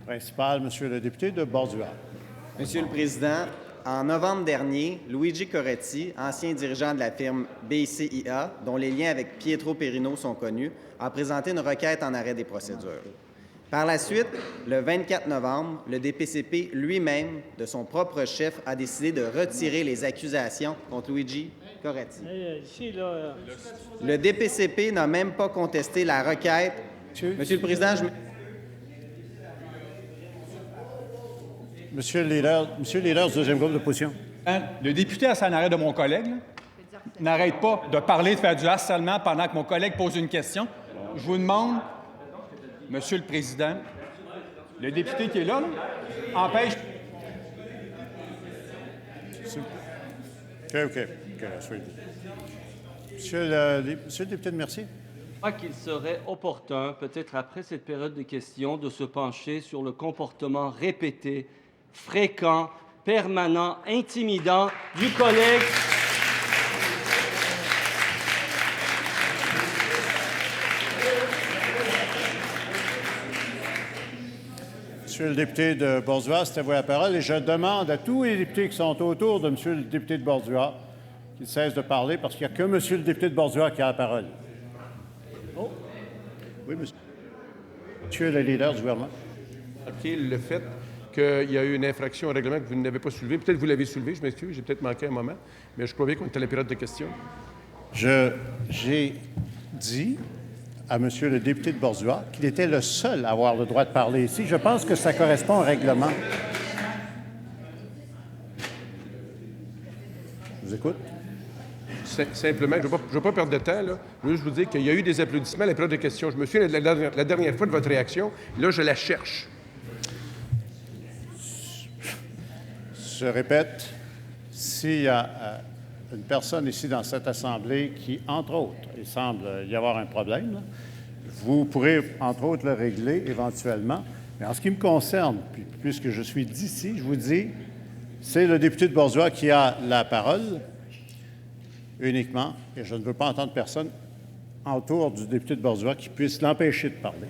Principal, Monsieur le député de Bordua. Monsieur le Président, en novembre dernier, Luigi Coretti, ancien dirigeant de la firme BCIA, dont les liens avec Pietro Perino sont connus, a présenté une requête en arrêt des procédures. Par la suite, le 24 novembre, le DPCP lui-même, de son propre chef, a décidé de retirer les accusations contre Luigi Coretti. Le DPCP n'a même pas contesté la requête. Monsieur le Président, Monsieur le leader du deuxième groupe d'opposition. Le député à son arrêt de mon collègue n'arrête pas de parler, de faire du harcèlement pendant que mon collègue pose une question. Je vous demande, Monsieur le Président, le député qui est là, empêche... OK. Monsieur le député de Mercier. Je crois qu'il serait opportun, peut-être après cette période de questions, de se pencher sur le comportement répété, fréquent, permanent, intimidant du collègue. Monsieur le député de Bordua, c'est à vous la parole. Et je demande à tous les députés qui sont autour de Monsieur le député de Bordua qu'ils cessent de parler parce qu'il n'y a que Monsieur le député de Bordua qui a la parole. Oui, monsieur. Monsieur le leader du gouvernement. Le fait qu'il y a eu une infraction au règlement que vous n'avez pas soulevée. Peut-être que vous l'avez soulevée, je m'excuse, j'ai peut-être manqué un moment, mais je crois bien qu'on était à la période de questions. J'ai dit à Monsieur le député de Bordua qu'il était le seul à avoir le droit de parler ici. Je pense que ça correspond au règlement. Je vous écoute. Simplement, je ne veux pas perdre de temps, là. Je veux juste vous dire qu'il y a eu des applaudissements à la période de questions. Je me souviens de la dernière fois de votre réaction. Là, je la cherche. Je répète, s'il y a une personne ici dans cette Assemblée qui, entre autres, il semble y avoir un problème, là, vous pourrez, entre autres, le régler éventuellement. Mais en ce qui me concerne, puisque je suis d'ici, je vous dis, c'est le député de Bordua qui a la parole uniquement, et je ne veux pas entendre personne autour du député de Bordua qui puisse l'empêcher de parler.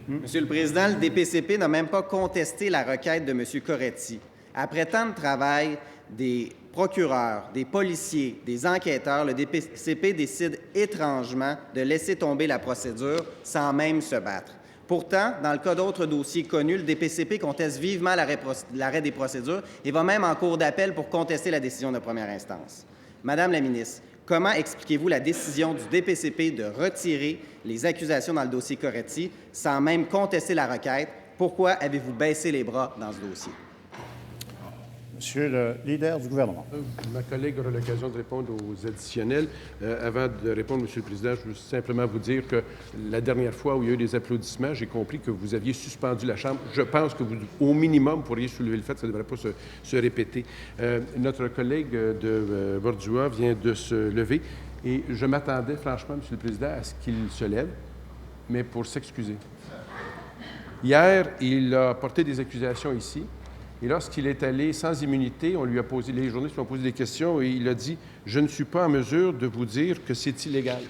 Monsieur le Président, le DPCP n'a même pas contesté la requête de M. Coretti. Après tant de travail des procureurs, des policiers, des enquêteurs, le DPCP décide étrangement de laisser tomber la procédure sans même se battre. Pourtant, dans le cas d'autres dossiers connus, le DPCP conteste vivement l'arrêt des procédures et va même en cour d'appel pour contester la décision de première instance. Madame la ministre, comment expliquez-vous la décision du DPCP de retirer les accusations dans le dossier Coretti sans même contester la requête? Pourquoi avez-vous baissé les bras dans ce dossier? Monsieur le leader du gouvernement. Ma collègue aura l'occasion de répondre aux additionnels. Avant de répondre, Monsieur le Président, je veux simplement vous dire que la dernière fois où il y a eu des applaudissements, j'ai compris que vous aviez suspendu la Chambre. Je pense que vous, au minimum, pourriez soulever le fait, ça ne devrait pas se répéter. Notre collègue de Bordua vient de se lever et je m'attendais, franchement, Monsieur le Président, à ce qu'il se lève, mais pour s'excuser. Hier, il a porté des accusations ici. Et lorsqu'il est allé sans immunité, les journalistes lui ont posé des questions et il a dit « Je ne suis pas en mesure de vous dire que c'est illégal ».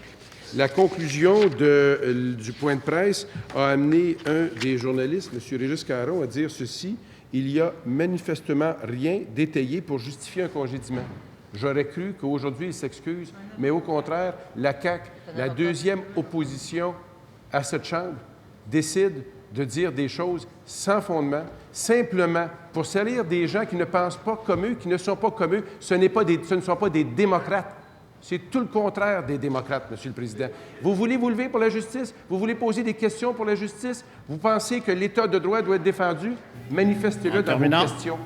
La conclusion du point de presse a amené un des journalistes, M. Régis Caron, à dire ceci « Il y a manifestement rien d'étayé pour justifier un congédiement ». J'aurais cru qu'aujourd'hui, il s'excuse, mais au contraire, la CAQ, la deuxième opposition à cette Chambre, décide de dire des choses sans fondement, simplement pour salir des gens qui ne pensent pas comme eux, qui ne sont pas comme eux. Ce ne sont pas des démocrates. C'est tout le contraire des démocrates, Monsieur le Président. Vous voulez vous lever pour la justice? Vous voulez poser des questions pour la justice? Vous pensez que l'État de droit doit être défendu? Manifestez-le dans vos questions.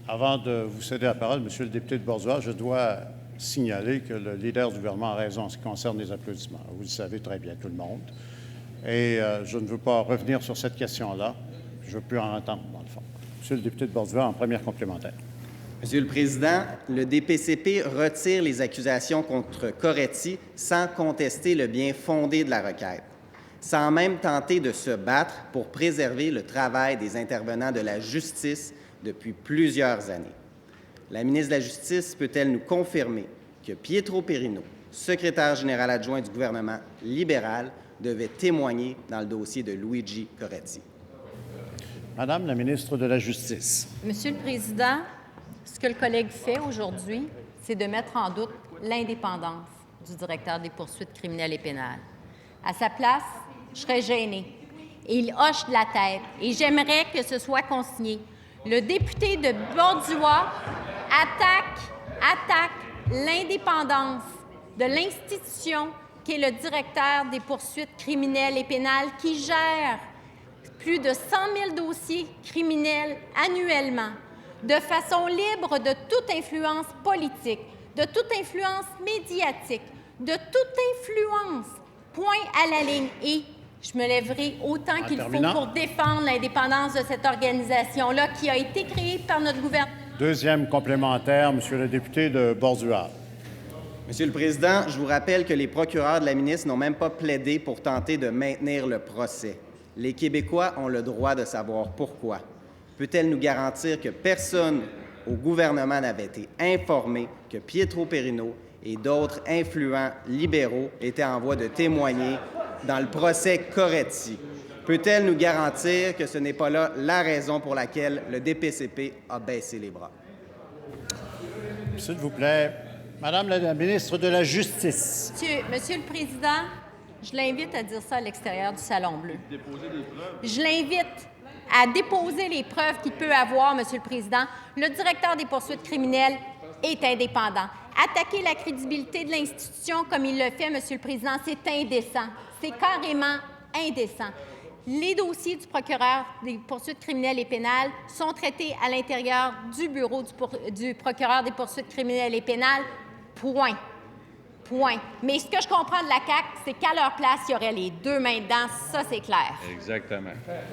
Avant de vous céder la parole, Monsieur le député de Bordua, je dois signaler que le leader du gouvernement a raison en ce qui concerne les applaudissements. Vous le savez très bien, tout le monde. Et je ne veux pas revenir sur cette question-là. Je ne veux plus en entendre, dans le fond. Monsieur le député de Bordua, en première complémentaire. Monsieur le Président, le DPCP retire les accusations contre Coretti sans contester le bien fondé de la requête, sans même tenter de se battre pour préserver le travail des intervenants de la justice depuis plusieurs années. La ministre de la Justice peut-elle nous confirmer que Pietro Perino, secrétaire général adjoint du gouvernement libéral, devait témoigner dans le dossier de Luigi Coretti. Madame la ministre de la Justice. Monsieur le Président, ce que le collègue fait aujourd'hui, c'est de mettre en doute l'indépendance du directeur des poursuites criminelles et pénales. À sa place, je serais gênée. Et il hoche de la tête. Et j'aimerais que ce soit consigné. Le député de Bordua attaque l'indépendance de l'institution qui est le directeur des poursuites criminelles et pénales qui gère plus de 100 000 dossiers criminels annuellement, de façon libre de toute influence politique, de toute influence médiatique, de toute influence, point à la ligne. Et je me lèverai autant qu'il faut pour défendre l'indépendance de cette organisation-là qui a été créée par notre gouvernement. Deuxième complémentaire, Monsieur le député de Bordua. Monsieur le Président, je vous rappelle que les procureurs de la ministre n'ont même pas plaidé pour tenter de maintenir le procès. Les Québécois ont le droit de savoir pourquoi. Peut-elle nous garantir que personne au gouvernement n'avait été informé que Pietro Perino et d'autres influents libéraux étaient en voie de témoigner dans le procès Coretti? Peut-elle nous garantir que ce n'est pas là la raison pour laquelle le DPCP a baissé les bras? S'il vous plaît, Madame la ministre de la Justice. Monsieur le Président, je l'invite à dire ça à l'extérieur du Salon Bleu. Je l'invite à déposer les preuves qu'il peut avoir, Monsieur le Président. Le directeur des poursuites criminelles est indépendant. Attaquer la crédibilité de l'institution comme il le fait, Monsieur le Président, c'est indécent. C'est carrément indécent. Les dossiers du procureur des poursuites criminelles et pénales sont traités à l'intérieur du bureau du procureur des poursuites criminelles et pénales. Point. Point. Mais ce que je comprends de la CAQ, c'est qu'à leur place, il y aurait les deux mains dedans. Ça, c'est clair. Exactement.